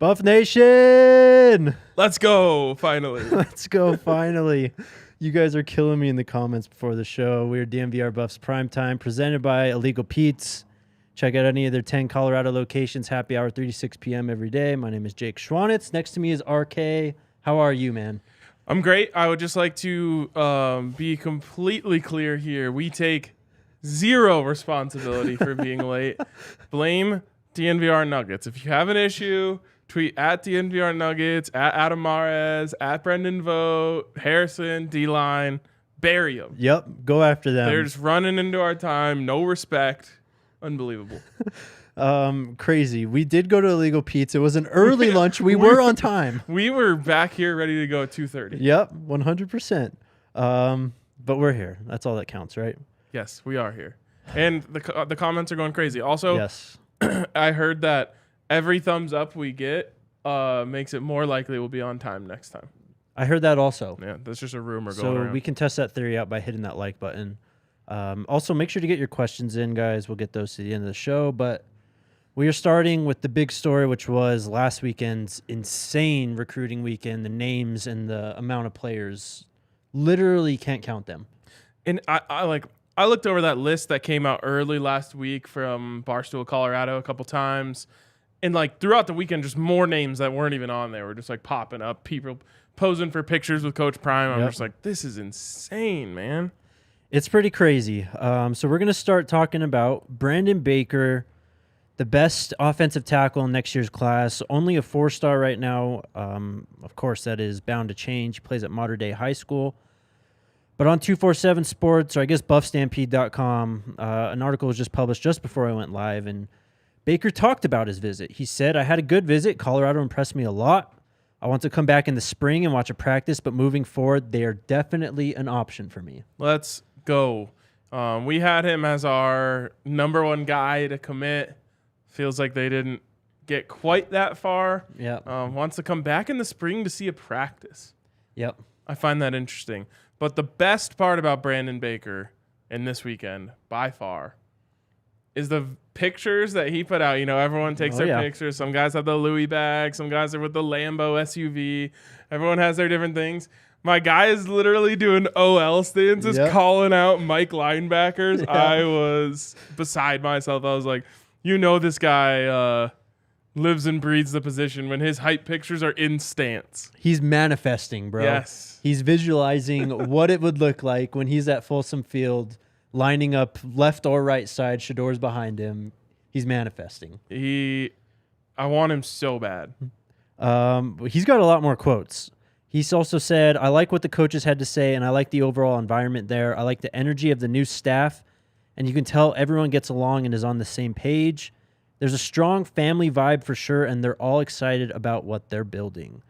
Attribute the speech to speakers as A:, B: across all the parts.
A: Buff Nation!
B: Let's go, finally.
A: Let's go, finally. You guys are killing me in the comments before the show. We're DMVR Buffs Primetime, presented by Illegal Pete's. Check out any of their 10 Colorado locations. Happy hour, 3 to 6 p.m. every day. My name is Jake Schwanitz. Next to me is RK. How are you, man?
B: I'm great. I would just like to be completely clear here. We take zero responsibility for being late. Blame DNVR Nuggets. If you have an issue, tweet at DNVR Nuggets, at Adam Mares, at Brendan Vogt, Harrison, D-Line. Bury them.
A: Yep, go after them.
B: They're just running into our time. No respect. Unbelievable.
A: Crazy. We did go to Illegal Pete's. It was an early lunch. We were on time.
B: We were back here ready to go at 2:30.
A: Yep, 100%. But we're here. That's all that counts, right?
B: Yes, we are here. And the comments are going crazy. Also,
A: yes.
B: I heard that every thumbs up we get makes it more likely we'll be on time next time.
A: I heard that also.
B: Yeah, that's just a rumor going
A: So
B: around.
A: we can test that theory out by hitting that like button. Also, make sure to get your questions in, guys. We'll get those to the end of the show. But we are starting with the big story, which was last weekend's insane recruiting weekend. The names and the amount of players, literally can't count them.
B: And I looked over that list that came out early last week from Barstool, Colorado, a couple times. And like throughout the weekend, just more names that weren't even on there were just like popping up. People posing for pictures with Coach Prime. I'm just like, this is insane, man.
A: It's pretty crazy. So we're going to start talking about Brandon Baker, the best offensive tackle in next year's class. Only a 4-star right now. Of course, that is bound to change. He plays at Mater Dei High School. But on 247 Sports, or I guess buffstampede.com, an article was just published just before I went live, and Baker talked about his visit. He said, I had a good visit. Colorado impressed me a lot. I want to come back in the spring and watch a practice, but moving forward, they are definitely an option for me.
B: Let's go. We had him as our number one guy to commit. Feels like they didn't get quite that far.
A: Yep.
B: Wants to come back in the spring to see a practice.
A: Yep.
B: I find that interesting. But the best part about Brandon Baker in this weekend, by far, is the pictures that he put out. You know, everyone takes their pictures. Some guys have the Louis bag. Some guys are with the Lambo SUV. Everyone has their different things. My guy is literally doing OL stands, just calling out Mike linebackers. Yeah. I was beside myself. I was like, you know, this guy lives and breathes the position when his hype pictures are in stance.
A: He's manifesting, bro.
B: Yes.
A: He's visualizing what it would look like when he's at Folsom Field, lining up left or right side. Shador's behind him. He's manifesting.
B: I want him so bad.
A: He's got a lot more quotes. He's also said, I like what the coaches had to say, and I like the overall environment there. I like the energy of the new staff, and you can tell everyone gets along and is on the same page. There's a strong family vibe for sure, and they're all excited about what they're building.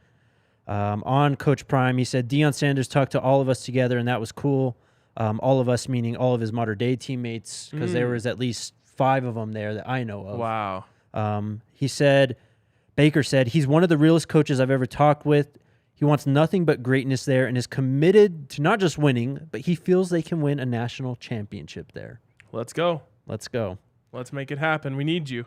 A: On Coach Prime, he said, Deion Sanders talked to all of us together, and that was cool. All of us, meaning all of his Mater Dei teammates, because there was at least 5 of them there that I know of.
B: Wow.
A: He said, Baker said, he's one of the realest coaches I've ever talked with. He wants nothing but greatness there and is committed to not just winning, but he feels they can win a national championship there.
B: Let's go.
A: Let's go.
B: Let's make it happen. We need you.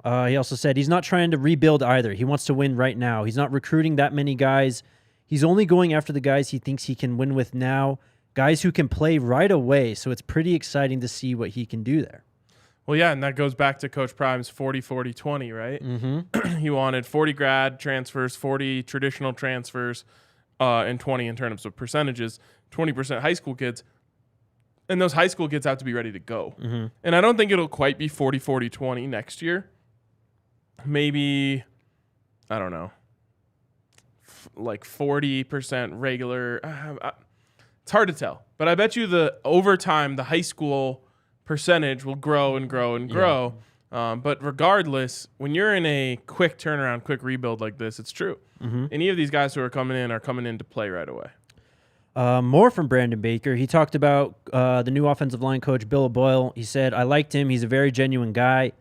A: He also said he's not trying to rebuild either. He wants to win right now. He's not recruiting that many guys. He's only going after the guys he thinks he can win with now, guys who can play right away. So it's pretty exciting to see what he can do there.
B: Well, yeah, and that goes back to Coach Prime's 40-40-20, right?
A: Mm-hmm.
B: He wanted 40 grad transfers, 40 traditional transfers, and 20 in terms of percentages, 20% high school kids. And those high school kids have to be ready to go.
A: Mm-hmm.
B: And I don't think it'll quite be 40-40-20 next year. Maybe, I don't know, like 40% regular. It's hard to tell. But I bet you over time, the high school percentage will grow and grow and grow. Yeah. But regardless, when you're in a quick turnaround, quick rebuild like this, it's true. Mm-hmm. Any of these guys who are coming in to play right away.
A: More from Brandon Baker. He talked about the new offensive line coach, Bill Boyle. He said, I liked him. He's a very genuine guy.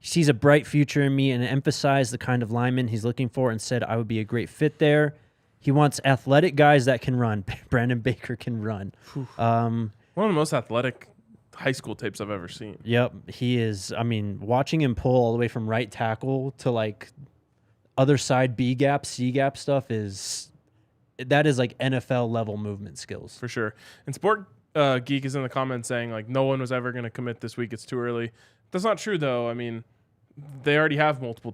A: He sees a bright future in me and emphasized the kind of lineman he's looking for and said I would be a great fit there. He wants athletic guys that can run. Brandon Baker can run.
B: One of the most athletic high school tapes I've ever seen.
A: Yep, he is. I mean, watching him pull all the way from right tackle to like other side B gap, C gap stuff is like NFL level movement skills.
B: For sure. And Sport Geek is in the comments saying, like, no one was ever going to commit this week. It's too early. That's not true, though. I mean, they already have multiple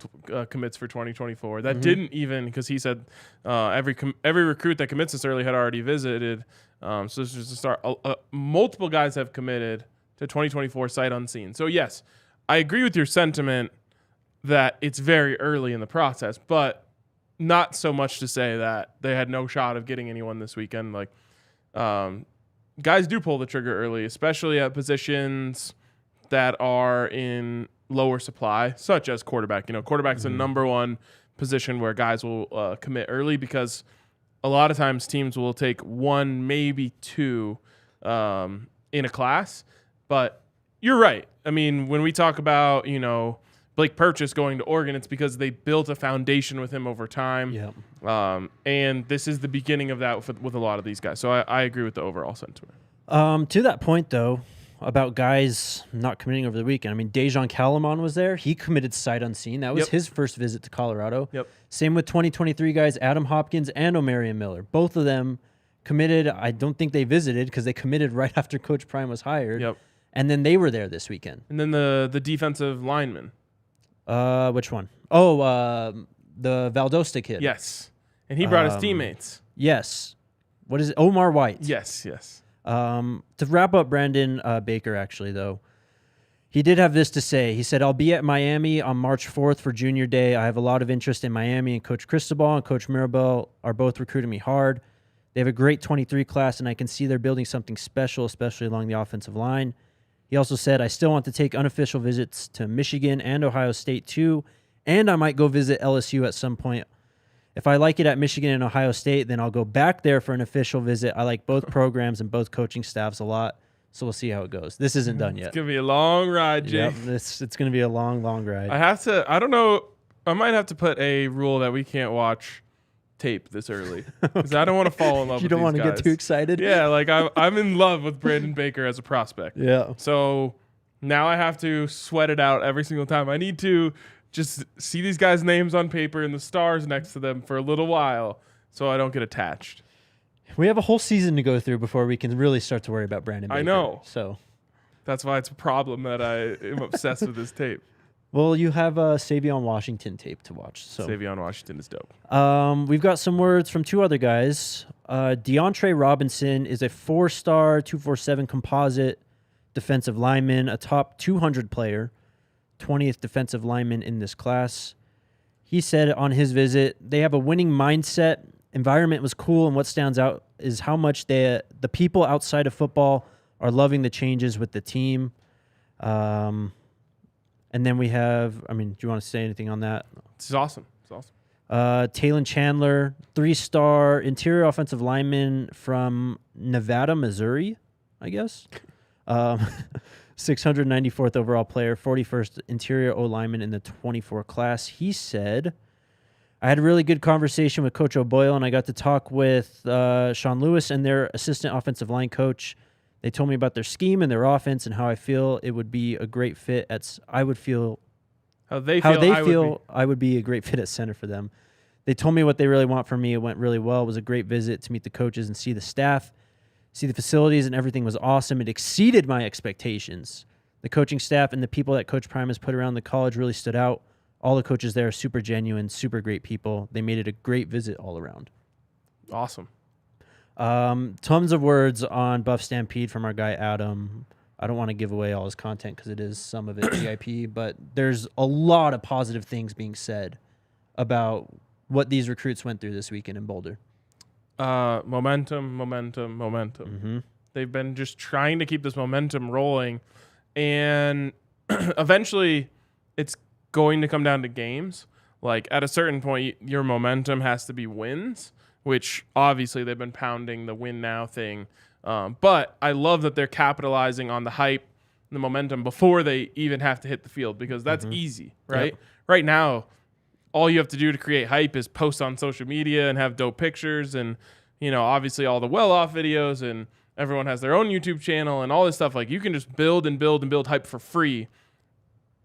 B: commits for 2024. That didn't even, because he said every recruit that commits this early had already visited. So this is a start. Multiple guys have committed to 2024 sight unseen. So, yes, I agree with your sentiment that it's very early in the process, but not so much to say that they had no shot of getting anyone this weekend. Like, guys do pull the trigger early, especially at positions that are in lower supply, such as quarterback. Quarterback's the number one position where guys will commit early, because a lot of times teams will take one, maybe two in a class. But you're right. I mean, when we talk about, Blake Purchase going to Oregon, it's because they built a foundation with him over time.
A: Yeah.
B: And this is the beginning of that with a lot of these guys. So I agree with the overall sentiment.
A: To that point, though, about guys not committing over the weekend. I mean, Deion Calamon was there. He committed sight unseen. That was his first visit to Colorado.
B: Yep.
A: Same with 2023 guys, Adam Hopkins and Omarion Miller. Both of them committed. I don't think they visited because they committed right after Coach Prime was hired.
B: Yep.
A: And then they were there this weekend.
B: And then the defensive lineman.
A: Which one? Oh, the Valdosta kid.
B: Yes. And he brought his teammates.
A: Yes. What is it? Omar White.
B: Yes.
A: To wrap up Brandon Baker, actually, though, he did have this to say. He said, "I'll be at Miami on March 4th for Junior Day. I have a lot of interest in Miami, and Coach Cristobal and Coach Mirabel are both recruiting me hard. They have a great 23 class, and I can see they're building something special, especially along the offensive line." He also said, "I still want to take unofficial visits to Michigan and Ohio State, too, and I might go visit LSU at some point. If I like it at Michigan and Ohio State, then I'll go back there for an official visit. I like both programs and both coaching staffs a lot, so we'll see how it goes." This isn't done yet.
B: It's going to be a long ride, Jay.
A: Yep, it's going to be a long, long ride.
B: I don't know. I might have to put a rule that we can't watch tape this early, because I don't want to fall in love with these guys.
A: You don't want to get too excited?
B: Yeah, like I'm in love with Brandon Baker as a prospect.
A: Yeah.
B: So now I have to sweat it out every single time. I need to just see these guys' names on paper and the stars next to them for a little while so I don't get attached.
A: We have a whole season to go through before we can really start to worry about Brandon Baker.
B: I know.
A: So
B: that's why it's a problem that I am obsessed with this tape.
A: Well, you have a Savion Washington tape to watch. So
B: Savion Washington is dope.
A: We've got some words from two other guys. DeAndre Robinson is a 4-star, 247 composite defensive lineman, a top 200 player, 20th defensive lineman in this class. He said on his visit, they have a winning mindset. Environment was cool, and what stands out is how much the people outside of football are loving the changes with the team. And then we have, do you want to say anything on that?
B: This is awesome.
A: Taylon Chandler, 3-star interior offensive lineman from Nevada, Missouri, I guess. 694th overall player, 41st interior O lineman in the 24 class. He said, "I had a really good conversation with Coach O'Boyle, and I got to talk with Sean Lewis and their assistant offensive line coach. They told me about their scheme and their offense and how I feel it would be a great fit I would be a great fit at center for them. They told me what they really want from me. It went really well. It was a great visit to meet the coaches and see the staff, see the facilities, and everything was awesome. It exceeded my expectations. The coaching staff and the people that Coach Prime has put around the college really stood out. All the coaches there are super genuine, super great people. They made it a great visit all around."
B: Awesome.
A: Tons of words on Buff Stampede from our guy Adam. I don't want to give away all his content because it is some of it VIP, but there's a lot of positive things being said about what these recruits went through this weekend in Boulder.
B: Momentum. Mm-hmm. They've been just trying to keep this momentum rolling, and eventually it's going to come down to games. Like, at a certain point, your momentum has to be wins, which obviously they've been pounding the win now thing. But I love that they're capitalizing on the hype, the momentum before they even have to hit the field, because that's easy, right?
A: Yep.
B: Right now, all you have to do to create hype is post on social media and have dope pictures and, obviously all the well-off videos, and everyone has their own YouTube channel and all this stuff. Like, you can just build and build and build hype for free.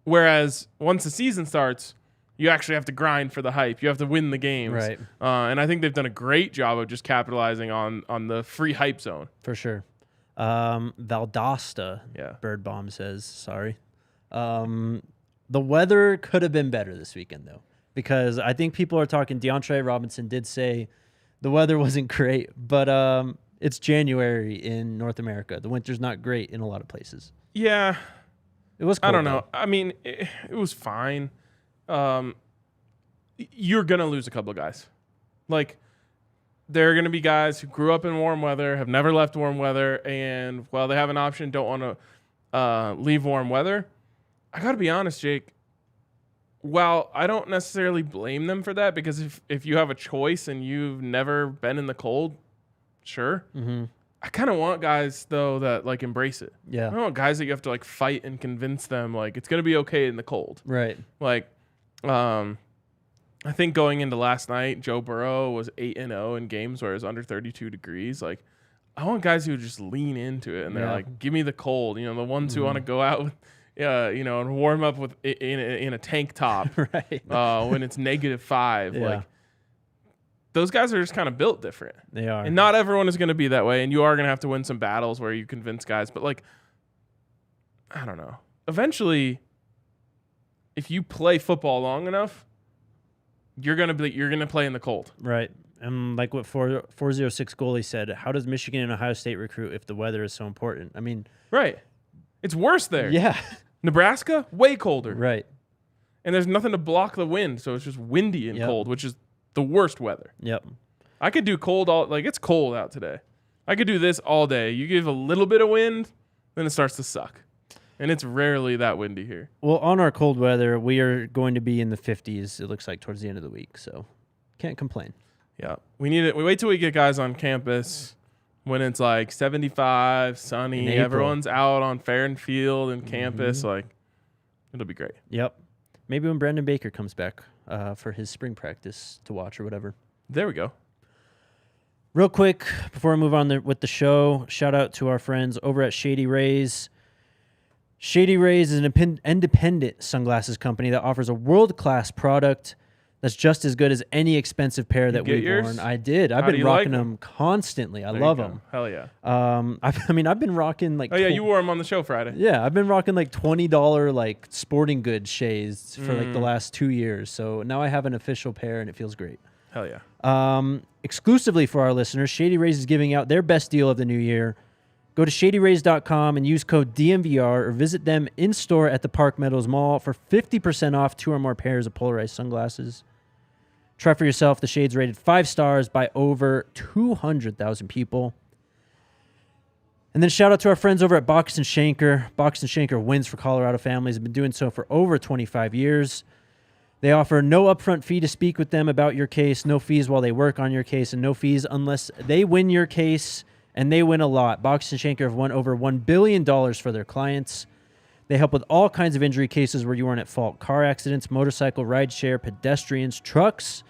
B: Whereas once the season starts, You actually have to grind for the hype. You have to win the games.
A: Right.
B: And I think they've done a great job of just capitalizing on the free hype zone.
A: For sure. Valdosta,
B: Yeah.
A: Bird Bomb says, sorry. The weather could have been better this weekend, though, because I think people are talking. DeAndre Robinson did say the weather wasn't great, but it's January in North America. The winter's not great in a lot of places.
B: Yeah.
A: It was cold,
B: I don't know.
A: though.
B: I mean, it was fine. You're going to lose a couple of guys. Like, there are going to be guys who grew up in warm weather, have never left warm weather, and while they have an option, don't want to leave warm weather. I got to be honest, Jake. While I don't necessarily blame them for that, because if you have a choice and you've never been in the cold, sure.
A: Mm-hmm.
B: I kind of want guys, though, that, like, embrace it.
A: Yeah.
B: I don't want guys that you have to, like, fight and convince them, like, it's going to be okay in the cold.
A: Right.
B: Like, I think going into last night, Joe Burrow was 8-0 in games where it was under 32 degrees. Like, I want guys who just lean into it and they're like, give me the cold. You know, the ones who want to go out with, you know, and warm up with in a tank top
A: Right.
B: when it's -5.
A: Yeah.
B: Like, those guys are just kind of built different.
A: They are.
B: And not everyone is going to be that way. And you are going to have to win some battles where you convince guys. But, like, I don't know. Eventually, if you play football long enough, you're gonna play in the cold.
A: Right. And like what 406 goalie said, how does Michigan and Ohio State recruit if the weather is so important? I mean,
B: Right. It's worse there.
A: yeah.
B: Nebraska, way colder.
A: Right.
B: And there's nothing to block the wind, so it's just windy and cold, which is the worst weather.
A: Yep.
B: I could do cold it's cold out today. I could do this all day. You give a little bit of wind, then it starts to suck. And it's rarely that windy here.
A: Well, on our cold weather, we are going to be in the 50s, it looks like, towards the end of the week. So can't complain.
B: Yeah. We wait till we get guys on campus when it's like 75, sunny. Everyone's out on fair and field and campus. Like, it'll be great.
A: Yep. Maybe when Brandon Baker comes back for his spring practice to watch or whatever.
B: There we go.
A: Real quick, before I move on with the show, shout out to our friends over at Shady Rays. Shady Rays is an independent sunglasses company that offers a world-class product that's just as good as any expensive pair that we've worn. I did. I've been rocking them constantly. I love them.
B: Hell yeah.
A: I've been rocking like.
B: Oh yeah, you wore them on the show Friday.
A: Yeah, I've been rocking like $20 like sporting goods shades for like the last 2 years. So now I have an official pair and it feels great.
B: Hell yeah.
A: Exclusively for our listeners, Shady Rays is giving out their best deal of the new year. Go to shadyrays.com and use code DMVR or visit them in store at the Park Meadows Mall for 50% off 2 or more pairs of polarized sunglasses. Try for yourself. The shades rated 5 stars by over 200,000 people. And then shout out to our friends over at Box & Shanker. Box & Shanker wins for Colorado families. Have been doing so for over 25 years. They offer no upfront fee to speak with them about your case, no fees while they work on your case, and no fees unless they win your case. And they win a lot. Box & Shanker have won over $1 billion for their clients. They help with all kinds of injury cases where you weren't at fault. Car accidents, motorcycle, rideshare, pedestrians, trucks.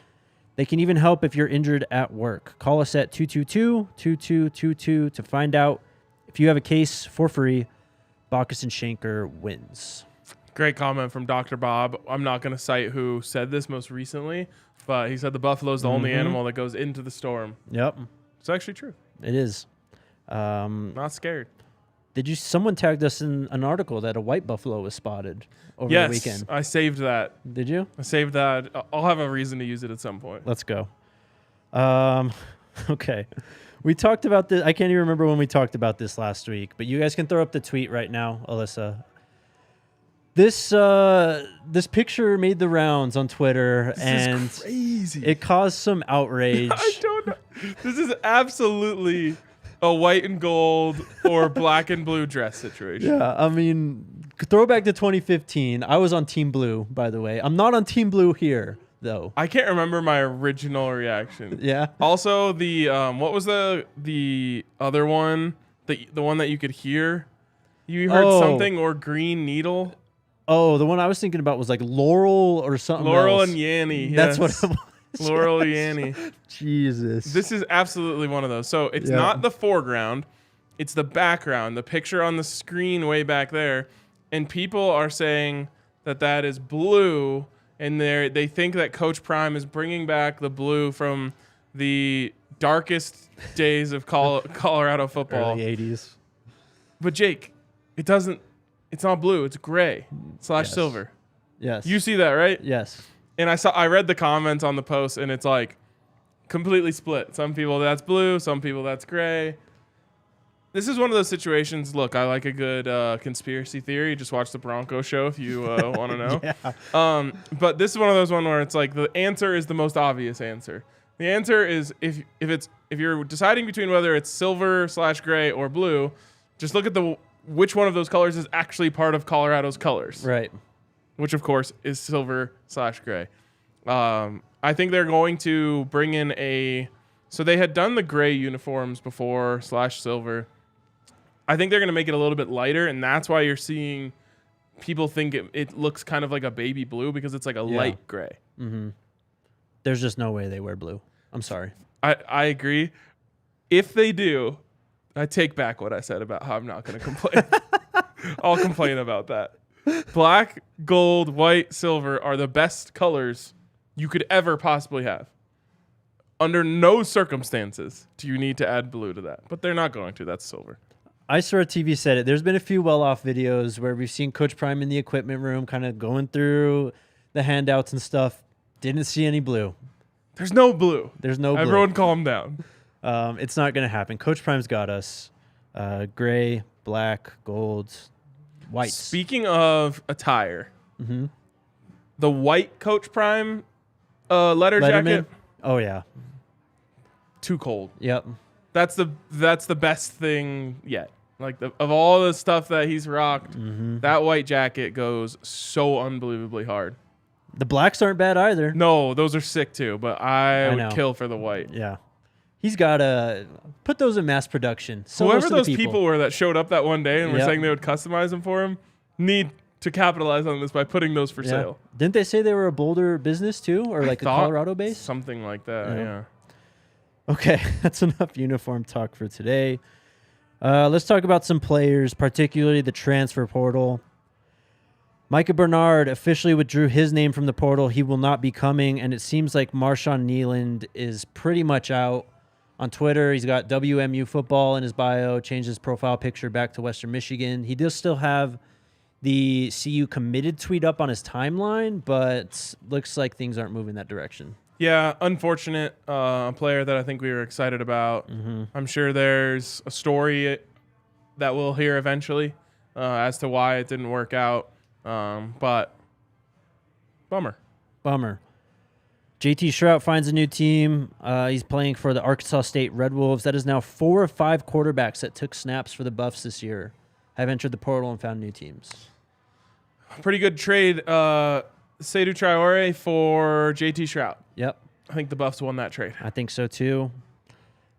A: They can even help if you're injured at work. Call us at 222-2222 to find out if you have a case for free. Box & Shanker wins.
B: Great comment from Dr. Bob. I'm not going to cite who said this most recently, but he said the buffalo is the only animal that goes into the storm.
A: Yep.
B: It's actually true.
A: It is.
B: Not scared.
A: Someone tagged us in an article that a white buffalo was spotted over the weekend.
B: Yes, I saved that.
A: Did you?
B: I saved that. I'll have a reason to use it at some point.
A: Let's go. Okay. We talked about this. I can't even remember when we talked about this last week, but you guys can throw up the tweet right now, Alyssa. This picture made the rounds on Twitter, and
B: is crazy.
A: It caused some outrage.
B: I don't know. This is absolutely a white and gold or black and blue dress situation.
A: Yeah, I mean, throwback to 2015. I was on Team Blue, by the way. I'm not on Team Blue here, though.
B: I can't remember my original reaction.
A: Yeah.
B: Also, the what was the other one? The one that you could hear? You heard something or green needle?
A: Oh, the one I was thinking about was like Laurel or something
B: Laurel
A: else.
B: and Yanny.
A: That's
B: yes.
A: what it was.
B: Laurel Yanny.
A: Jesus.
B: This is absolutely one of those. So it's not the foreground. It's the background, the picture on the screen way back there. And people are saying that is blue and they think that Coach Prime is bringing back the blue from the darkest days of Colorado football.
A: Early 80s.
B: But Jake, it doesn't. It's not blue. It's gray / silver.
A: Yes.
B: You see that, right?
A: Yes.
B: And I read the comments on the post, and it's like completely split. Some people that's blue, some people that's gray. This is one of those situations. Look, I like a good conspiracy theory. Just watch the Bronco show if you want to know.
A: Yeah.
B: But this is one of those one where it's like the answer is the most obvious answer. The answer is if you're deciding between whether it's silver / gray or blue, just look at which one of those colors is actually part of Colorado's colors.
A: Right.
B: Which of course is silver / gray. I think they're going to bring in so they had done the gray uniforms before / silver. I think they're going to make it a little bit lighter, and that's why you're seeing people think it looks kind of like a baby blue because it's like a light gray.
A: Mm-hmm. There's just no way they wear blue. I'm sorry.
B: I agree. If they do, I take back what I said about how I'm not going to complain. I'll complain about that. Black, gold, white, silver are the best colors you could ever possibly have. Under no circumstances do you need to add blue to that. But they're not going to. That's silver.
A: I swear TV said it. There's been a few well-off videos where we've seen Coach Prime in the equipment room kind of going through the handouts and stuff. Didn't see any blue.
B: There's no blue.
A: There's no blue.
B: Everyone calm down.
A: It's not going to happen. Coach Prime's got us. Gray, black, gold, white.
B: Speaking of attire,
A: mm-hmm.
B: the white Coach Prime letter jacket.
A: Oh, yeah.
B: Too cold.
A: Yep.
B: That's the best thing yet. Like of all the stuff that he's rocked,
A: mm-hmm.
B: that white jacket goes so unbelievably hard.
A: The blacks aren't bad either.
B: No, those are sick too, but I would
A: know.
B: kill for the white.
A: Yeah. He's got to put those in mass production. So
B: whoever those people were that showed up that one day and were saying they would customize them for him need to capitalize on this by putting those for sale.
A: Didn't they say they were a Boulder business too, or like a Colorado base?
B: Something like that, yeah.
A: Okay, that's enough uniform talk for today. Let's talk about some players, particularly the transfer portal. Micah Bernard officially withdrew his name from the portal. He will not be coming, and it seems like Marshawn Nealand is pretty much out. On Twitter, he's got WMU football in his bio, changed his profile picture back to Western Michigan. He does still have the CU committed tweet up on his timeline, but looks like things aren't moving that direction.
B: Yeah, unfortunate. A player that I think we were excited about.
A: Mm-hmm.
B: I'm sure there's a story that we'll hear eventually as to why it didn't work out. But bummer. JT Shrout finds a new team. He's playing for the Arkansas State Red Wolves. That is now 4 of 5 quarterbacks that took snaps for the Buffs this year have entered the portal and found new teams. Pretty good trade. Seydou Traore for JT Shrout.
A: Yep.
B: I think the Buffs won that trade.
A: I think so too.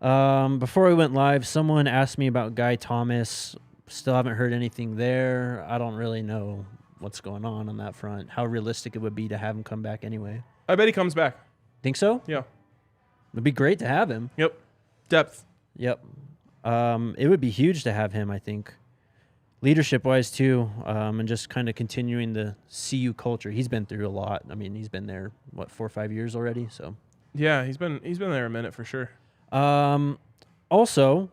A: Before we went live, someone asked me about Guy Thomas. Still haven't heard anything there. I don't really know what's going on that front. How realistic it would be to have him come back anyway.
B: I bet he comes back.
A: Think so?
B: Yeah.
A: It'd be great to have him.
B: Yep. Depth.
A: Yep. It would be huge to have him, I think. Leadership-wise, too, and just kind of continuing the CU culture. He's been through a lot. I mean, he's been there, 4 or 5 years already? So.
B: Yeah, he's been there a minute for sure.
A: Also,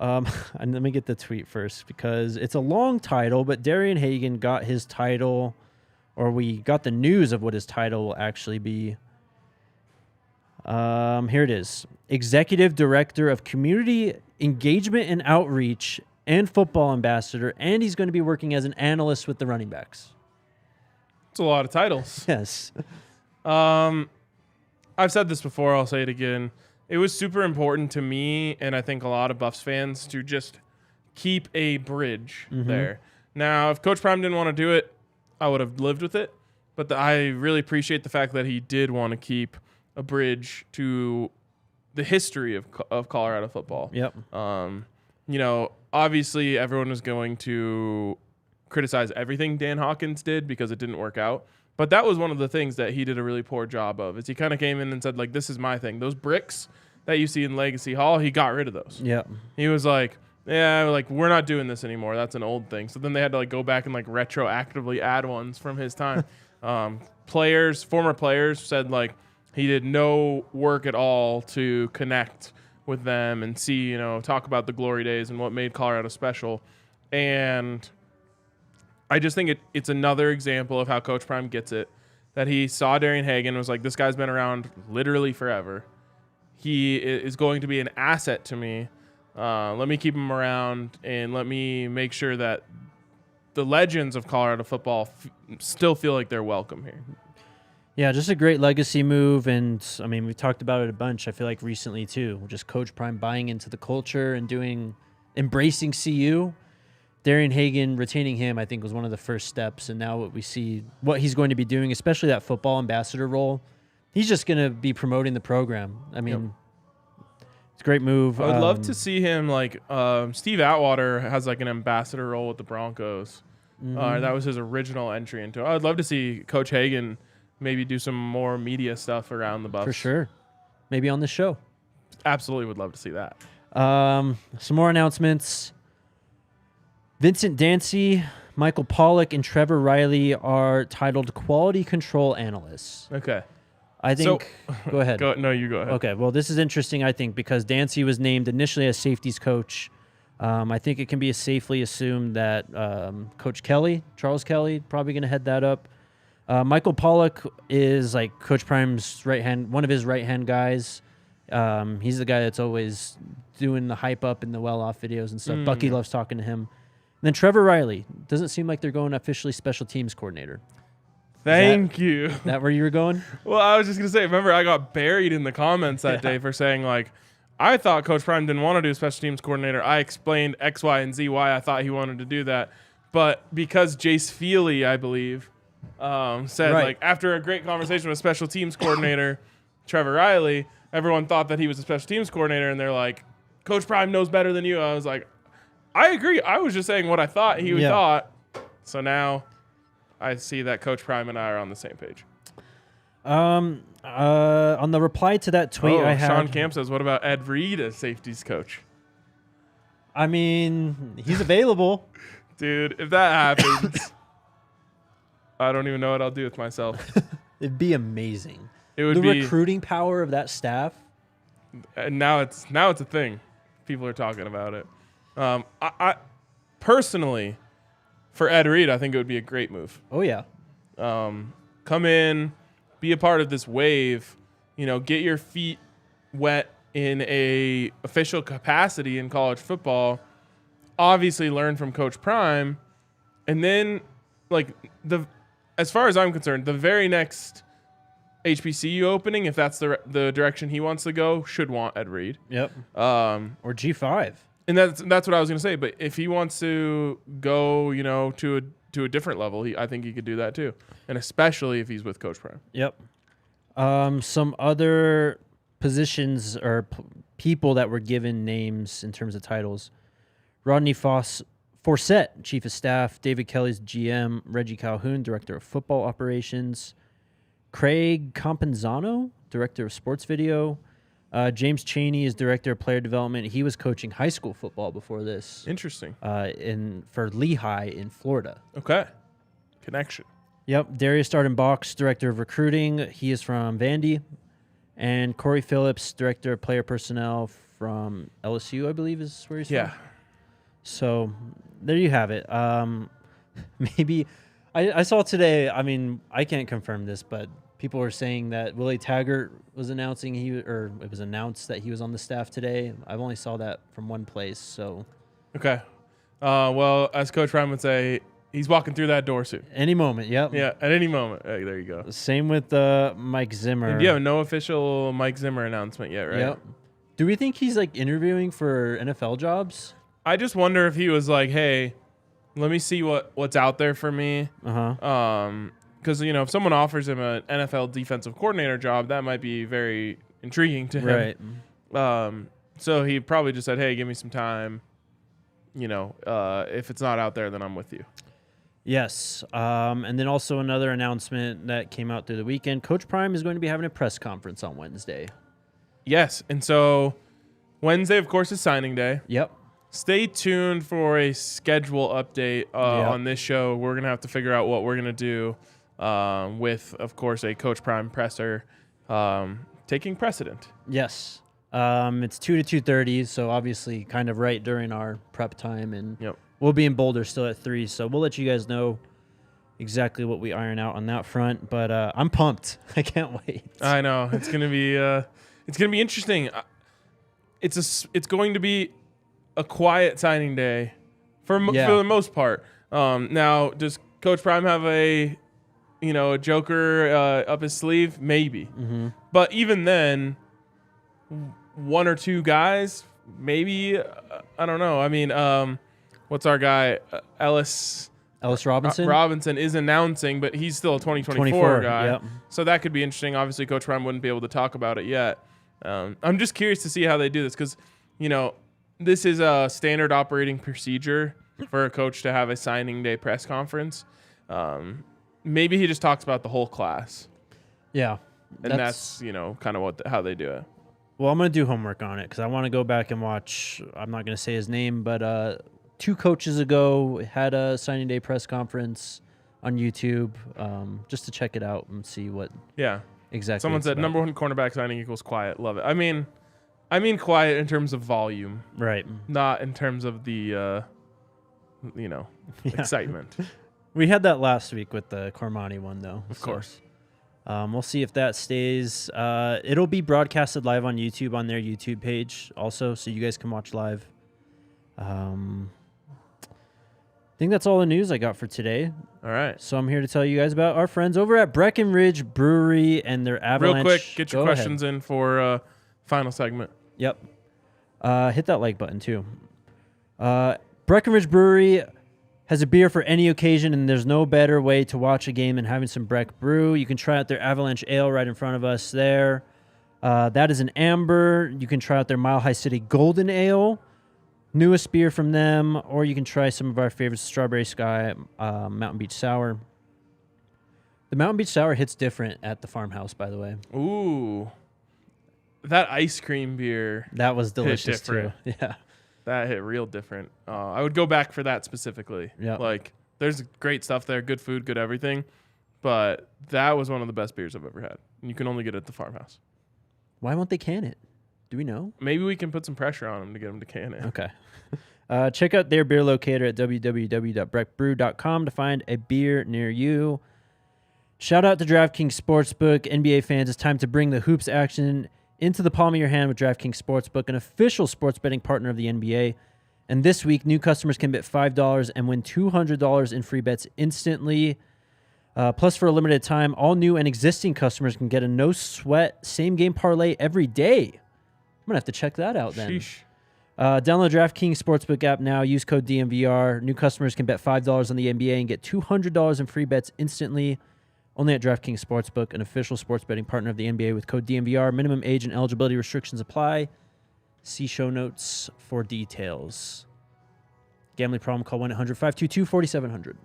A: and let me get the tweet first because it's a long title, but Darian Hagan got his title, or we got the news of what his title will actually be. Here it is. Executive Director of Community Engagement and Outreach and Football Ambassador, and he's going to be working as an analyst with the running backs.
B: It's a lot of titles.
A: Yes.
B: I've said this before. I'll say it again. It was super important to me, and I think a lot of Buffs fans, to just keep a bridge there. Now, if Coach Prime didn't want to do it, I would have lived with it. But I really appreciate the fact that he did want to keep a bridge to the history of Colorado football.
A: Yep.
B: Obviously everyone was going to criticize everything Dan Hawkins did because it didn't work out. But that was one of the things that he did a really poor job of, is he kind of came in and said, like, this is my thing. Those bricks that you see in Legacy Hall, he got rid of those.
A: Yep.
B: He was like, yeah, like, we're not doing this anymore. That's an old thing. So then they had to, like, go back and, like, retroactively add ones from his time. Former players said like he did no work at all to connect with them and see, talk about the glory days and what made Colorado special. And I just think it's another example of how Coach Prime gets it, that he saw Darian Hagan and was like, this guy's been around literally forever. He is going to be an asset to me. Let me keep him around and let me make sure that the legends of Colorado football still feel like they're welcome here.
A: Yeah, just a great legacy move. And, I mean, we've talked about it a bunch, I feel like, recently, too. Just Coach Prime buying into the culture and embracing CU. Darian Hagan, retaining him, I think, was one of the first steps. And now what we see, what he's going to be doing, especially that football ambassador role, he's just going to be promoting the program. I mean, it's a great move.
B: I would love to see him, like, Steve Atwater has, like, an ambassador role with the Broncos. That was his original entry into it. I would love to see Coach Hagan maybe do some more media stuff around the Buffs.
A: For sure. Maybe on the show.
B: Absolutely would love to see that.
A: Some more announcements. Vincent Dancy, Michael Pollock, and Trevor Riley are titled Quality Control Analysts.
B: Okay.
A: I think... go ahead.
B: No, you go ahead.
A: Okay, well, this is interesting, I think, because Dancy was named initially as safeties coach. I think it can be safely assumed that Coach Kelly, Charles Kelly, probably going to head that up. Michael Pollock is like Coach Prime's one of his right-hand guys. He's the guy that's always doing the hype up in the well-off videos and stuff. Bucky loves talking to him. And then Trevor Riley. Doesn't seem like they're going officially special teams coordinator.
B: Thank you.
A: That where you were going?
B: Well, I was just going to say, remember, I got buried in the comments that day for saying, like, I thought Coach Prime didn't want to do special teams coordinator. I explained X, Y, and Z why I thought he wanted to do that. But because Jace Feely, I believe, said, like, after a great conversation with special teams coordinator Trevor Riley, everyone thought that he was a special teams coordinator, and they're like, Coach Prime knows better than you. I was like, I agree. I was just saying what I thought he thought. So now I see that Coach Prime and I are on the same page.
A: On the reply to that tweet I had...
B: Sean Camp says, what about Ed Reed as safeties coach?
A: I mean, he's available.
B: Dude, if that happens, I don't even know what I'll do with myself.
A: It'd be amazing.
B: It would
A: be...
B: The
A: recruiting power of that staff.
B: And now it's a thing. People are talking about it. I personally, for Ed Reed, I think it would be a great move.
A: Oh, yeah.
B: Come in, be a part of this wave, get your feet wet in a official capacity in college football, obviously learn from Coach Prime, and then, like, as far as I'm concerned, the very next HBCU opening, if that's the direction he wants to go, should want Ed Reed.
A: Yep. Or G5.
B: And that's what I was going to say. But if he wants to go, to a different level, I think he could do that too. And especially if he's with Coach Prime.
A: Yep. Some other positions or people that were given names in terms of titles. Rodney Forsett, Chief of Staff. David Kelly's GM. Reggie Calhoun, Director of Football Operations. Craig Compenzano, Director of Sports Video. James Chaney is Director of Player Development. He was coaching high school football before this.
B: Interesting.
A: For Lehigh in Florida.
B: Okay. Connection.
A: Yep. Darius Dardenbach, Director of Recruiting. He is from Vandy. And Corey Phillips, Director of Player Personnel from LSU, I believe is where he's from. So there you have it. Maybe I saw today, I mean, I can't confirm this, but people were saying that Willie Taggart was announcing it was announced that he was on the staff today. I've only saw that from one place, so.
B: Okay. Well, as Coach Prime would say, he's walking through that door soon.
A: Any moment, yep.
B: Yeah, at any moment. Hey, there you go.
A: Same with Mike Zimmer.
B: Yeah, no official Mike Zimmer announcement yet, right?
A: Yep. Do we think he's like interviewing for NFL jobs?
B: I just wonder if he was like, hey, let me see what's out there for me. Because, if someone offers him an NFL defensive coordinator job, that might be very intriguing to him.
A: Right.
B: So he probably just said, hey, give me some time. If it's not out there, then I'm with you.
A: Yes. And then also another announcement that came out through the weekend. Coach Prime is going to be having a press conference on Wednesday.
B: Yes. And so Wednesday, of course, is signing day.
A: Yep.
B: Stay tuned for a schedule update on this show. We're going to have to figure out what we're going to do with, of course, a Coach Prime presser taking precedent.
A: Yes. It's 2 to 2:30, so obviously kind of right during our prep time, and we'll be in Boulder still at 3, so we'll let you guys know exactly what we iron out on that front. But I'm pumped. I can't wait.
B: I know it's gonna be interesting. It's going to be a quiet signing day for the most part. Now, does Coach Prime have a joker up his sleeve? Maybe.
A: Mm-hmm.
B: But even then, one or two guys, maybe. I don't know. I mean, what's our guy? Ellis
A: Robinson?
B: Robinson is announcing, but he's still a 2024 guy.
A: Yep.
B: So that could be interesting. Obviously, Coach Prime wouldn't be able to talk about it yet. I'm just curious to see how they do this because, this is a standard operating procedure for a coach to have a signing day press conference. Maybe he just talks about the whole class.
A: Yeah.
B: And that's kind of how they do it.
A: Well, I'm going to do homework on it because I want to go back and watch. I'm not going to say his name, but 2 coaches ago had a signing day press conference on YouTube just to check it out and see what exactly.
B: Someone said number 1 cornerback signing equals quiet. Love it. I mean quiet in terms of volume.
A: Right.
B: Not in terms of the, excitement.
A: We had that last week with the Cormani one, though.
B: Of course.
A: We'll see if that stays. It'll be broadcasted live on YouTube on their YouTube page also, so you guys can watch live. I think that's all the news I got for today.
B: All right.
A: So I'm here to tell you guys about our friends over at Breckenridge Brewery and their Avalanche.
B: Real quick, get your questions in for final segment.
A: Yep. Hit that like button, too. Breckenridge Brewery has a beer for any occasion, and there's no better way to watch a game than having some Breck Brew. You can try out their Avalanche Ale right in front of us there. That is an amber. You can try out their Mile High City Golden Ale, newest beer from them, or you can try some of our favorites, Strawberry Sky, Mountain Beach Sour. The Mountain Beach Sour hits different at the farmhouse, by the way.
B: Ooh. That ice cream beer.
A: That was delicious, too. Yeah.
B: That hit real different. I would go back for that specifically.
A: Yeah.
B: Like, there's great stuff there, good food, good everything. But that was one of the best beers I've ever had. And you can only get it at the farmhouse.
A: Why won't they can it? Do we know?
B: Maybe we can put some pressure on them to get them to can it.
A: Okay. Check out their beer locator at www.breckbrew.com to find a beer near you. Shout out to DraftKings Sportsbook. NBA fans, it's time to bring the hoops action into the palm of your hand with DraftKings Sportsbook, an official sports betting partner of the NBA. And this week, new customers can bet $5 and win $200 in free bets instantly. Plus, for a limited time, all new and existing customers can get a no-sweat same-game parlay every day. I'm going to have to check that out then.
B: Sheesh.
A: Download DraftKings Sportsbook app now. Use code DMVR. New customers can bet $5 on the NBA and get $200 in free bets instantly. Only at DraftKings Sportsbook, an official sports betting partner of the NBA with code DMVR. Minimum age and eligibility restrictions apply. See show notes for details. Gambling problem, call 1-800-522-4700.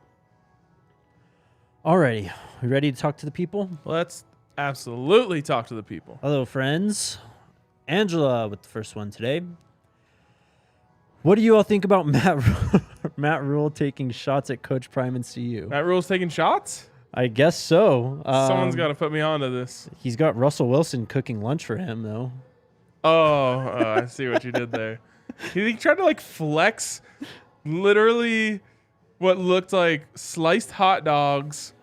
A: Alrighty, we ready to talk to the people?
B: Let's absolutely talk to the people.
A: Hello, friends. Angela with the first one today. What do you all think about Matt Rule taking shots at Coach Prime and CU?
B: Matt Rule's taking shots?
A: I guess so.
B: Someone's got to put me onto this.
A: He's got Russell Wilson cooking lunch for him, though.
B: Oh, I see what you did there. He tried to flex literally what looked like sliced hot dogs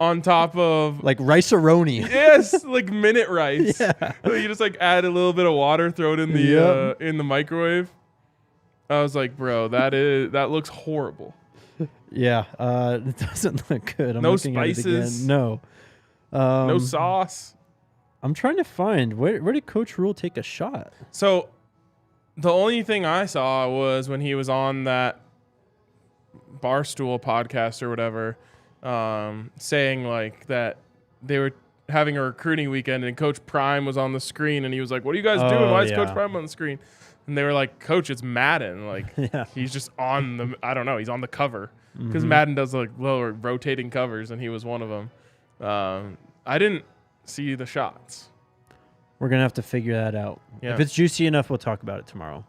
B: on top of
A: like rice-a-roni.
B: Yes, like minute rice.
A: Yeah.
B: You just add a little bit of water, throw it in the microwave. I was like, bro, that looks horrible.
A: Yeah, it doesn't look good. I'm
B: no
A: looking
B: spices.
A: At it again. No.
B: No sauce.
A: I'm trying to find where did Coach Rule take a shot?
B: So the only thing I saw was when he was on that Barstool podcast or whatever, saying that they were having a recruiting weekend and Coach Prime was on the screen and he was like, "What are you guys doing? Why is Coach Prime on the screen?" And they were like, "Coach, it's Madden. He's just on the he's on the cover." Because Madden does lower rotating covers, and he was one of them. I didn't see the shots.
A: We're gonna have to figure that out.
B: Yeah.
A: If it's juicy enough, we'll talk about it tomorrow.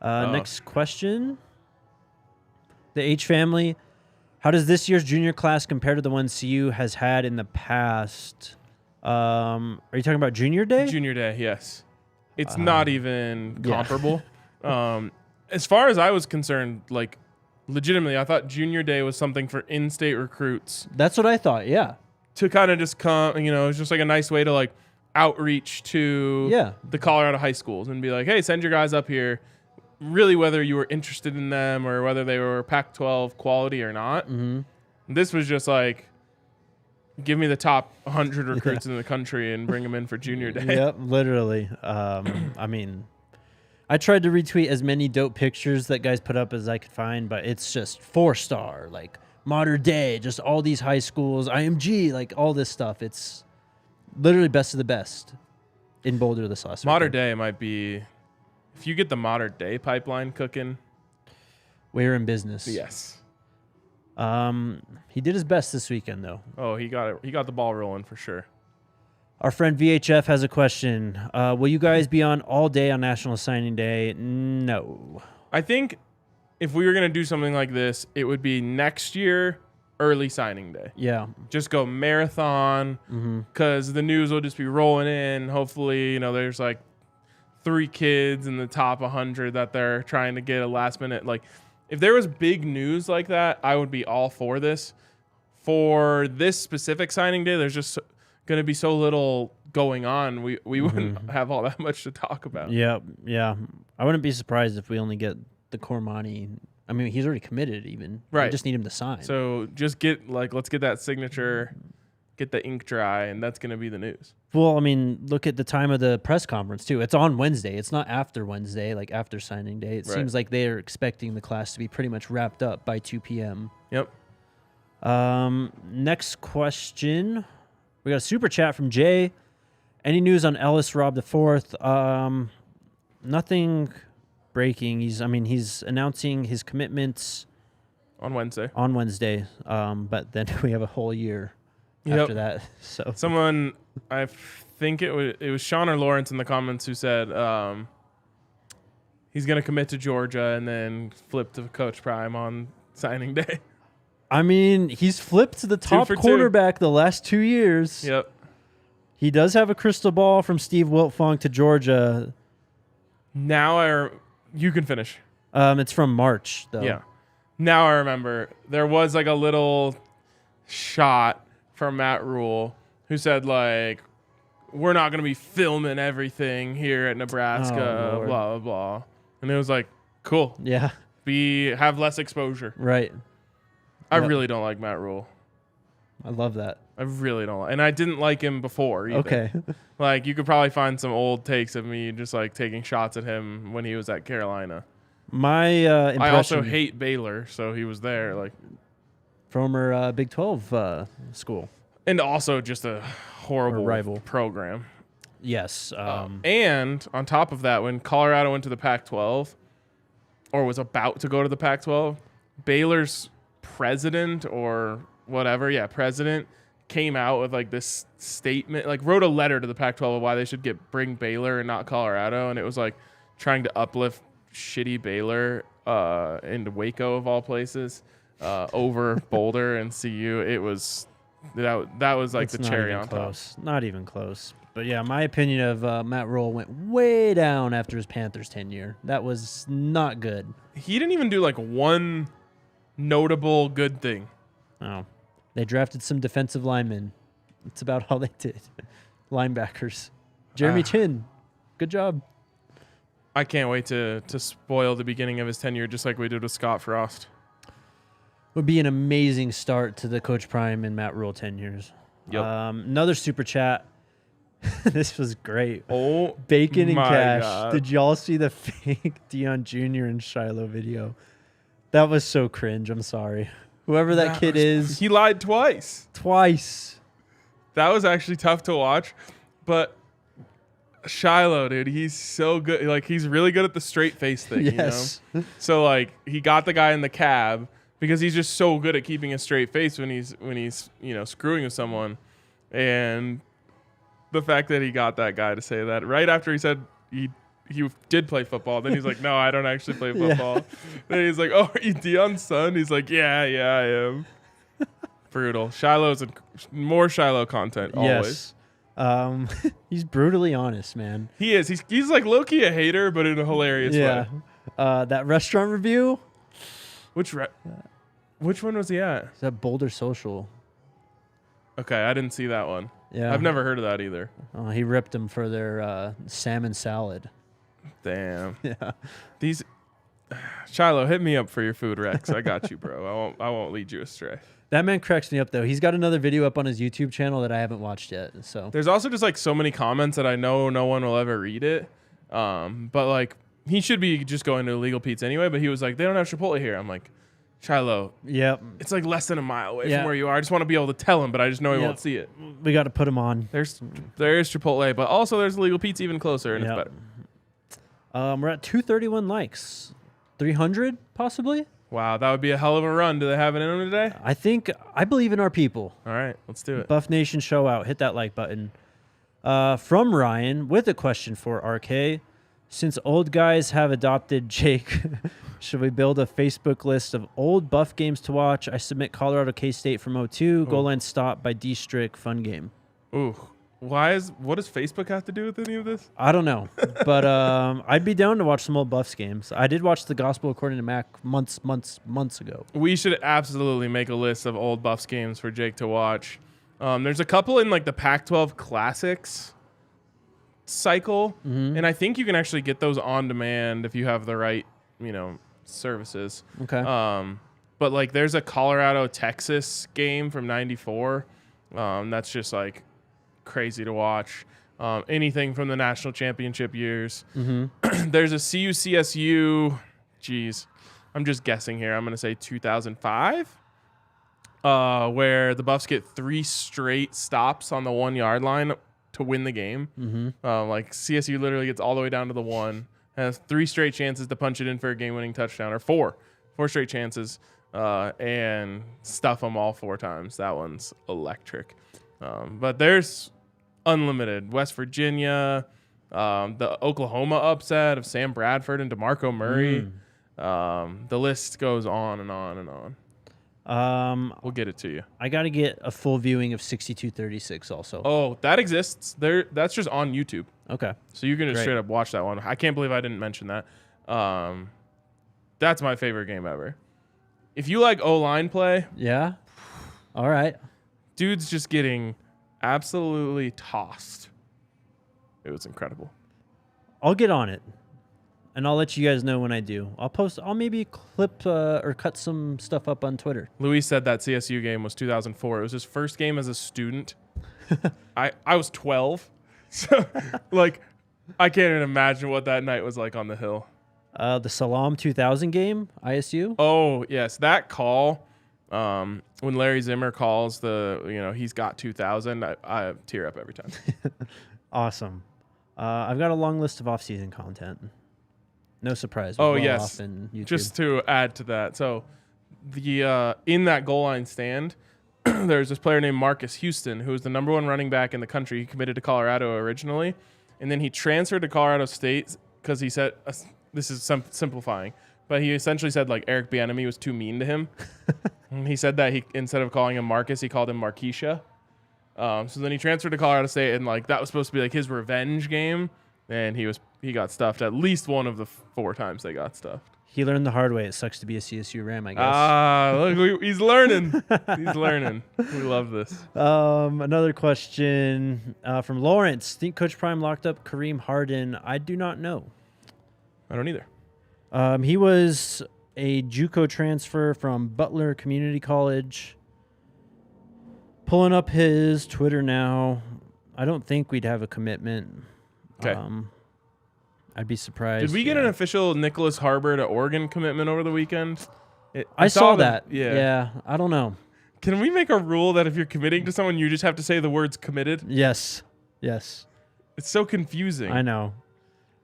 A: Next question. The H family. How does this year's junior class compare to the one CU has had in the past? Are you talking about junior day?
B: Junior day, yes. It's not even comparable. As far as I was concerned, like legitimately, I thought junior day was something for in-state recruits.
A: That's what I thought. Yeah.
B: To kind of just come, it's just like a nice way to like outreach to the Colorado high schools and be like, hey, send your guys up here. Really, whether you were interested in them or whether they were Pac-12 quality or not. Mm-hmm. This was just like, give me the top 100 recruits in the country and bring them in for junior day.
A: Yep, literally. I mean, I tried to retweet as many dope pictures that guys put up as I could find, but it's just 4-star, like modern day, just all these high schools, IMG, like all this stuff. It's literally best of the best in Boulder this last week.
B: Modern day might be, if you get the modern day pipeline cooking,
A: we're in business.
B: Yes.
A: He did his best this weekend, though.
B: Oh, he got it. He got the ball rolling for sure.
A: Our friend VHF has a question. Will you guys be on all day on National Signing Day? No.
B: I think if we were going to do something like this, it would be next year, early signing day.
A: Yeah.
B: Just go marathon because the news will just be rolling in. Hopefully, there's like 3 kids in the top 100 that they're trying to get a last minute. Like, if there was big news like that, I would be all for this. For this specific signing day, there's just going to be so little going on. We wouldn't have all that much to talk about.
A: Yeah. I wouldn't be surprised if we only get the Cormani. I mean, he's already committed even.
B: Right.
A: We just need him to sign.
B: So just let's get that signature, get the ink dry, and that's going to be the news.
A: Well, I mean, look at the time of the press conference, too. It's on Wednesday. It's not after Wednesday, like after signing day. It seems like they're expecting the class to be pretty much wrapped up by 2 p.m.
B: Yep.
A: Next question. We got a super chat from Jay. Any news on Ellis Rob IV? Nothing breaking. He's announcing his commitments
B: on Wednesday.
A: But then we have a whole year after that. So
B: someone, I think it was Sean or Lawrence in the comments who said he's going to commit to Georgia and then flip to Coach Prime on signing day.
A: I mean, he's flipped to the top quarterback the last 2 years.
B: Yep.
A: He does have a crystal ball from Steve Wiltfong to Georgia.
B: Now you can finish.
A: It's from March, though.
B: Yeah. Now I remember there was like a little shot from Matt Rule who said like, we're not going to be filming everything here at Nebraska, blah, blah, blah. And it was like, cool.
A: Yeah.
B: Have less exposure.
A: Right.
B: I really don't like Matt Rule.
A: I love that.
B: I really don't. And I didn't like him before either.
A: Okay.
B: Like, you could probably find some old takes of me just, like, taking shots at him when he was at Carolina.
A: My impression...
B: I also hate Baylor, so he was there. Like,
A: former Big 12 school.
B: And also just a horrible
A: rival
B: program.
A: Yes.
B: And on top of that, when Colorado went to the Pac-12, or was about to go to the Pac-12, Baylor's president or whatever, president, came out with like this statement, like wrote a letter to the Pac-12 of why they should bring Baylor and not Colorado, and it was like trying to uplift shitty Baylor into Waco of all places over Boulder and CU. It was that was like the cherry on top.
A: Not even close. But yeah, my opinion of Matt Rule went way down after his Panthers tenure. That was not good.
B: He didn't even do like one notable good thing.
A: Oh. They drafted some defensive linemen. That's about all they did. Linebackers. Jeremy Chin. Good job.
B: I can't wait to spoil the beginning of his tenure just like we did with Scott Frost.
A: Would be an amazing start to the Coach Prime and Matt Rule tenures.
B: Yep.
A: Another super chat. This was great.
B: Oh,
A: Bacon and Cash.
B: God.
A: Did y'all see the fake Deion Jr. and Shiloh video? That was so cringe. I'm sorry. Whoever that kid is.
B: He lied twice.
A: That
B: was actually tough to watch. But Shiloh, dude, he's so good. Like, he's really good at the straight face thing,
A: yes.
B: You know? So, like, he got the guy in the cab because he's just so good at keeping a straight face when he's screwing with someone. And the fact that he got that guy to say that right after he said he he did play football. Then he's like, no, I don't actually play football. Then he's like, oh, are you Deion's son? He's like, yeah, I am. Brutal. Shiloh's more Shiloh content always.
A: Yes. He's brutally honest, man.
B: He is. He's like low-key a hater, but in a hilarious way.
A: That restaurant review.
B: Which one was he at?
A: Is that Boulder Social?
B: Okay, I didn't see that one.
A: Yeah.
B: I've never heard of that either.
A: He ripped them for their salmon salad.
B: Damn.
A: Yeah.
B: These Shiloh, hit me up for your food Rex. I got you, bro. I won't lead you astray.
A: That man cracks me up though. He's got another video up on his YouTube channel that I haven't watched yet. So
B: there's also just like so many comments that I know no one will ever read it. But like he should be just going to Illegal Pete's anyway. But he was like, they don't have Chipotle here. I'm like, Shiloh.
A: Yep.
B: It's like less than a mile away from where you are. I just want to be able to tell him, but I just know he won't see it.
A: We got to put him on.
B: There is Chipotle, but also there's Illegal Pete's even closer, and it's better.
A: We're at 231 likes. 300 possibly?
B: Wow, that would be a hell of a run. Do they have it in them today?
A: I believe in our people.
B: All right, let's do it.
A: Buff Nation show out. Hit that like button. From Ryan with a question for RK. Since old guys have adopted Jake, should we build a Facebook list of old Buff games to watch? I submit Colorado K-State from 02, goal line stop by D-Strick, fun game.
B: Ooh. What does Facebook have to do with any of this?
A: I don't know, but I'd be down to watch some old Buffs games. I did watch the Gospel According to Mac months ago.
B: We should absolutely make a list of old Buffs games for Jake to watch. There's a couple in like the Pac-12 Classics cycle, and I think you can actually get those on demand if you have the right, services.
A: Okay.
B: But like there's a Colorado Texas game from '94. That's just like crazy to watch. Anything from the national championship years. There's a CU-CSU. Geez, I'm just guessing here. I'm going to say 2005, where the Buffs get 3 straight stops on the 1 yard line to win the game. Like CSU literally gets all the way down to the 1, has 3 straight chances to punch it in for a game-winning touchdown, or 4 straight chances, and stuff them all 4 times. That one's electric. But there's unlimited. West Virginia, the Oklahoma upset of Sam Bradford and DeMarco Murray. The list goes on and on and on. We'll get it to you.
A: I got to get a full viewing of 6236 also.
B: Oh, that exists. That's just on YouTube.
A: Okay.
B: So you can just straight up watch that one. I can't believe I didn't mention that. That's my favorite game ever. If you like O-line play.
A: Yeah. All right.
B: Dude's just getting absolutely tossed. It was incredible.
A: I'll get on it, and I'll let you guys know when I do. I'll maybe clip or cut some stuff up on Twitter.
B: Luis said that CSU game was 2004. It was his first game as a student. I was 12. So, like, I can't even imagine what that night was like on the hill.
A: The Salam 2000 game, ISU?
B: Oh, yes. That call, when Larry Zimmer calls he's got 2000, I tear up every time.
A: Awesome. I've got a long list of off-season content. No surprise.
B: Oh, yes.
A: Off in YouTube.
B: Just to add to that. So, in that goal line stand, there's this player named Marcus Houston, who was the number 1 running back in the country. He committed to Colorado originally, and then he transferred to Colorado State because he said, this is simplifying, but he essentially said like Eric Bieniemy was too mean to him. And he said that instead of calling him Marcus, he called him Marquisha. So then he transferred to Colorado State, and like that was supposed to be like his revenge game, and he got stuffed at least one of the 4 times they got stuffed.
A: He learned the hard way. It sucks to be a CSU Ram, I guess.
B: Look, he's learning. He's learning. We love this.
A: Another question from Lawrence. Think Coach Prime locked up Kareem Harden? I do not know.
B: I don't either.
A: He was a JUCO transfer from Butler Community College. Pulling up his Twitter now. I don't think we'd have a commitment.
B: Okay.
A: I'd be surprised.
B: Did we get an official Nicholas Harbor to Oregon commitment over the weekend?
A: I saw that. Yeah. I don't know.
B: Can we make a rule that if you're committing to someone, you just have to say the words committed?
A: Yes.
B: It's so confusing.
A: I know.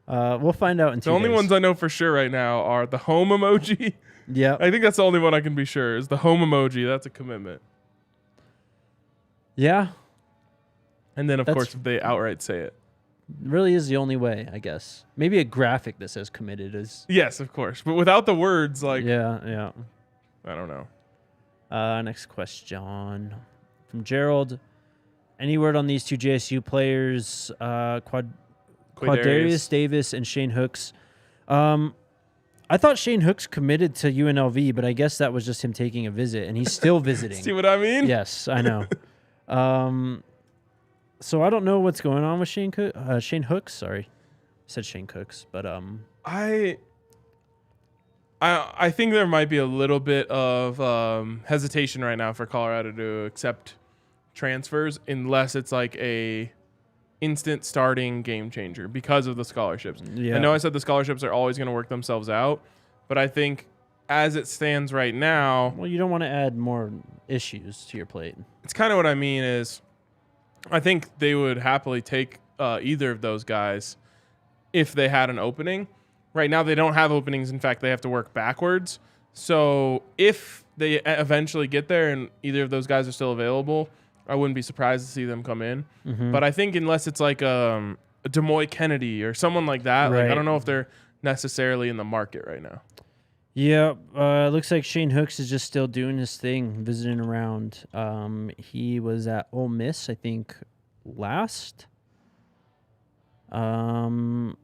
A: We'll find out in 2 days.
B: The only ones I know for sure right now are the home emoji.
A: Yeah.
B: I think that's the only one I can be sure is the home emoji. That's a commitment.
A: Yeah.
B: And then, of course, if they outright say it.
A: Really is the only way, I guess. Maybe a graphic that says committed is.
B: Yes, of course. But without the words, like,
A: Yeah.
B: I don't know.
A: Next question from Gerald. Any word on these two JSU players, Quadarius Davis and Shane Hooks? I thought Shane Hooks committed to UNLV, but I guess that was just him taking a visit, and he's still visiting.
B: See what I mean?
A: Yes, I know. So I don't know what's going on with Shane Hooks. Sorry, I said Shane Cooks, but
B: I think there might be a little bit of hesitation right now for Colorado to accept transfers unless it's like a instant starting game changer because of the scholarships.
A: Yeah.
B: I know I said the scholarships are always going to work themselves out, but I think as it stands right now,
A: well, you don't want to add more issues to your plate.
B: It's kind of what I mean is I think they would happily take either of those guys if they had an opening. Right now, they don't have openings. In fact, they have to work backwards. So if they eventually get there and either of those guys are still available, I wouldn't be surprised to see them come in.
A: Mm-hmm.
B: But I think unless it's like a Demoy Kennedy or someone like that,
A: right.
B: Like I don't know if they're necessarily in the market right now.
A: Yeah, looks like Shane Hooks is just still doing his thing, visiting around. He was at Ole Miss, I think, last. Old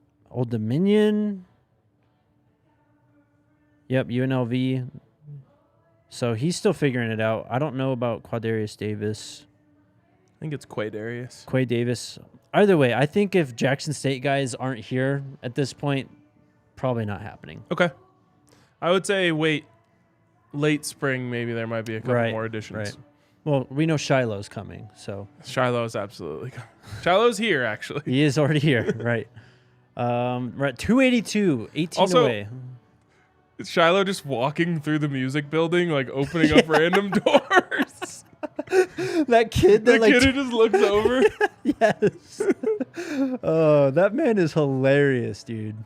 A: Dominion. Yep, UNLV. So he's still figuring it out. I don't know about Quadarius Davis.
B: I think it's Quay
A: Davis. Either way, I think if Jackson State guys aren't here at this point, probably not happening.
B: Okay. I would say late spring, maybe there might be a couple more additions.
A: Right. Well, we know Shiloh's coming, so.
B: Shiloh's absolutely coming. Shiloh's here, actually.
A: He is already here, right. We're at 282, 18
B: also,
A: away.
B: Is Shiloh just walking through the music building, like opening up random doors?
A: That kid that
B: the kid who just looks over?
A: Yes. Oh, that man is hilarious, dude.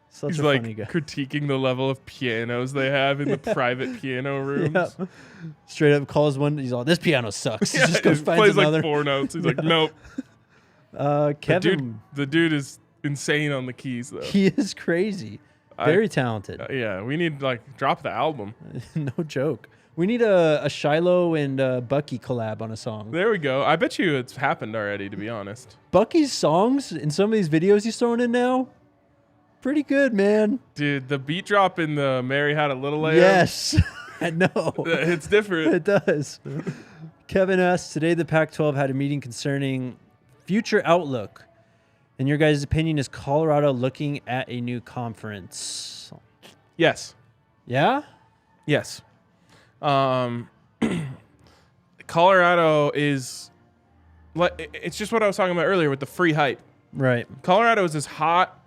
A: Such
B: He's
A: a
B: like
A: funny guy.
B: critiquing the level of pianos they have in the private piano rooms.
A: Yeah. Straight up calls one. He's all, this piano sucks. He just goes finds
B: plays
A: another.
B: like 4 notes. He's like, nope.
A: Kevin.
B: The dude is insane on the keys, though.
A: He is crazy. Very talented.
B: Yeah, we need drop the album.
A: No joke. We need a Shiloh and Bucky collab on a song.
B: There we go. I bet you it's happened already, to be honest.
A: Bucky's songs in some of these videos he's throwing in now, pretty good, man.
B: Dude, the beat drop in the Mary Had a Little Lamb.
A: Yes, I know.
B: It's different.
A: It does. Kevin asks, today the Pac-12 had a meeting concerning future outlook. In your guys' opinion, is Colorado looking at a new conference?
B: Yes.
A: Yeah?
B: Yes. Colorado is like, it's just what I was talking about earlier with the free hype.
A: Right.
B: Colorado is as hot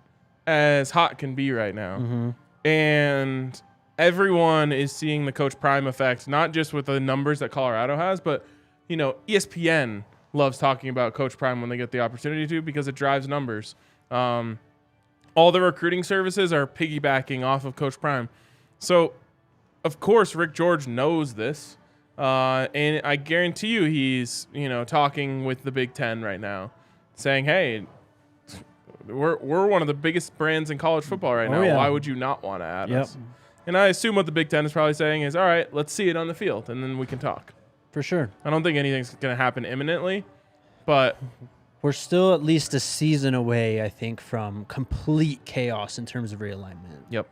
B: can be right now.
A: Mm-hmm.
B: And everyone is seeing the Coach Prime effect, not just with the numbers that Colorado has, but, ESPN loves talking about Coach Prime when they get the opportunity to because it drives numbers. All the recruiting services are piggybacking off of Coach Prime. So, of course, Rick George knows this. And I guarantee you he's, talking with the Big Ten right now, saying, hey, we're one of the biggest brands in college football right now.
A: Yeah.
B: Why would you not want to add us? And I assume what the Big Ten is probably saying is, all right, let's see it on the field, and then we can talk.
A: For sure.
B: I don't think anything's going to happen imminently, but
A: we're still at least a season away, I think, from complete chaos in terms of realignment.
B: Yep.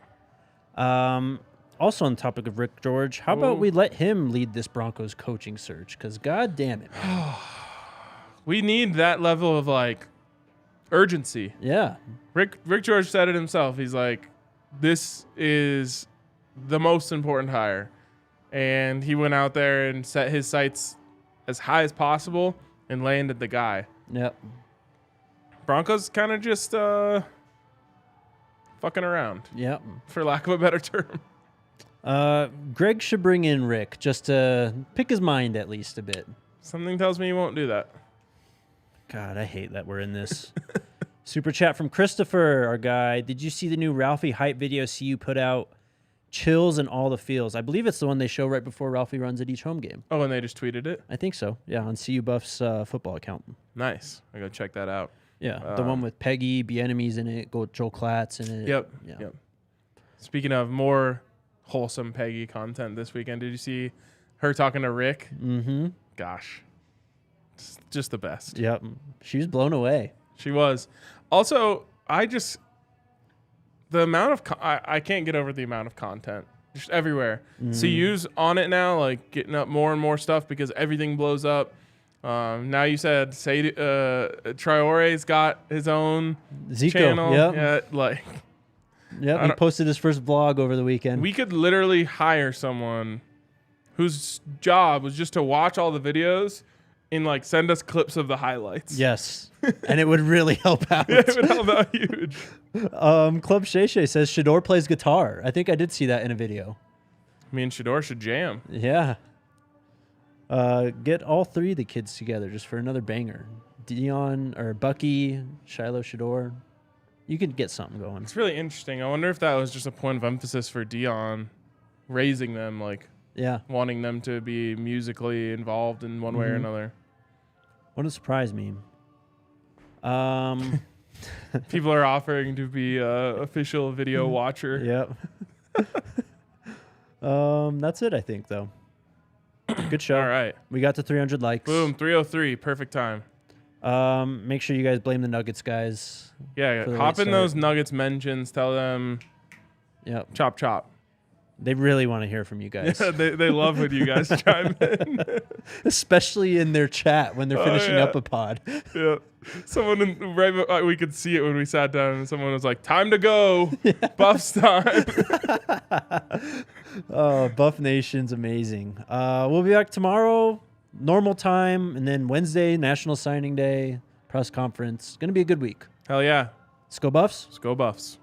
A: Also on the topic of Rick George, how about we let him lead this Broncos coaching search? Because God damn it, man.
B: We need that level of urgency.
A: Yeah.
B: Rick George said it himself. He's like, this is the most important hire. And he went out there and set his sights as high as possible and landed the guy.
A: Yep.
B: Broncos kind of just fucking around.
A: Yep.
B: For lack of a better term.
A: Greg should bring in Rick just to pick his mind at least a bit.
B: Something tells me he won't do that.
A: God, I hate that we're in this. Super chat from Christopher, our guy. Did you see the new Ralphie hype video CU put out? Chills in all the fields. I believe it's the one they show right before Ralphie runs at each home game.
B: Oh, and they just tweeted it?
A: I think so. Yeah, on CU Buff's football account.
B: Nice. I go check that out.
A: Yeah, the one with Peggy, Be Enemies in it, Joel Klatz in it.
B: Yep.
A: Yeah.
B: Yep. Speaking of more wholesome Peggy content this weekend, did you see her talking to Rick?
A: Mm-hmm.
B: Gosh, it's just the best.
A: Yep. She was blown away.
B: She was. Also, the amount of I can't get over the amount of content just everywhere. CU's on it now, like getting up more and more stuff because everything blows up. Now you said Traore's got his own channel.
A: Yep.
B: Yeah,
A: he posted his first vlog over the weekend.
B: We could literally hire someone whose job was just to watch all the videos and like send us clips of the highlights.
A: Yes. And it would really help out.
B: It would help out huge.
A: Club Shay Shay says Shador plays guitar. I think I did see that in a video.
B: Me and Shador should jam.
A: Yeah. Get all three of the kids together just for another banger. Deion or Bucky, Shiloh, Shador. You could get something going.
B: It's really interesting. I wonder if that was just a point of emphasis for Deion, raising them, like wanting them to be musically involved in one way or another.
A: Wouldn't surprise me.
B: People are offering to be official video watcher.
A: Yep. That's it, I think, though. Good show.
B: All right.
A: We got to 300 likes.
B: Boom, 303. Perfect time.
A: Make sure you guys blame the Nuggets guys.
B: Yeah, hop in those Nuggets mentions. Tell them, chop, chop.
A: They really want to hear from you guys.
B: Yeah, they love when you guys chime in.
A: Especially in their chat when they're finishing up a pod.
B: Yeah. We could see it when we sat down and someone was like, time to go. Buffs time.
A: Oh, Buff Nation's amazing. We'll be back tomorrow, normal time, and then Wednesday, National Signing Day, press conference. Going to be a good week.
B: Hell yeah.
A: Let's go Buffs.
B: Let's go Buffs.